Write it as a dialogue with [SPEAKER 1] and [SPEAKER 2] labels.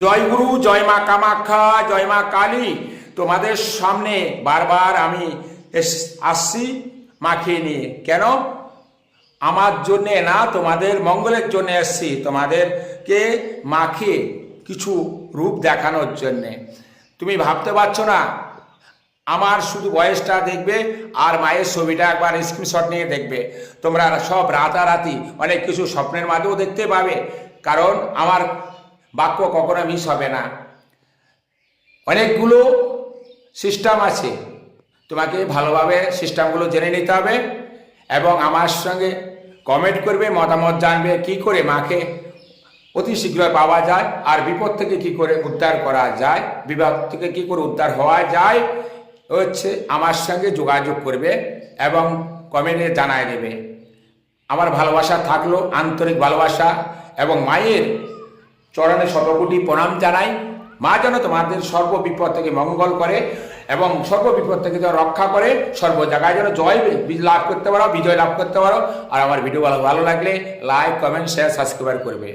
[SPEAKER 1] জয় গুরু, জয় মা কামাখ্যা, জয় মা কালী। তোমাদের সামনে বারবার আমি আসছি মাকে নিয়ে। কেন? আমার জন্যে না, তোমাদের মঙ্গলের জন্য এসছি। তোমাদেরকে মাকে কিছু রূপ দেখানোর জন্যে। তুমি ভাবতে পারছো না, আমার শুধু বয়সটা দেখবে আর মায়ের ছবিটা একবার স্ক্রিনশট নিয়ে দেখবে। তোমরা সব রাতারাতি অনেক কিছু স্বপ্নের মাঝেও দেখতে পাবে, কারণ আমার বাক্য কখনো মিস হবে না। অনেকগুলো সিস্টেম আছে, তোমাকে ভালোভাবে সিস্টেমগুলো জেনে নিতে হবে এবং আমার সঙ্গে কমেন্ট করবে, মতামত জানবে কি করে মাকে অতি শীঘ্র পাওয়া যায় আর বিপদ থেকে কি করে উদ্ধার করা যায়, বিপদ থেকে কি করে উদ্ধার হওয়া যায় হচ্ছে আমার সঙ্গে যোগাযোগ করবে এবং কমেন্টে জানায় দেবে। আমার ভালোবাসা থাকলো, আন্তরিক ভালোবাসা, এবং মায়ের চরণে শতকোটি প্রণাম জানাই। মা যেন তোমাদের সর্ব বিপদ থেকে মঙ্গল করে এবং সর্ব বিপদ থেকে যেন রক্ষা করে, সর্ব জায়গায় যেন জয় লাভ করতে পারো, বিজয় লাভ করতে পারো। আর আমার ভিডিও ভালো লাগলে লাইক, কমেন্ট, শেয়ার, সাবস্ক্রাইব করবে।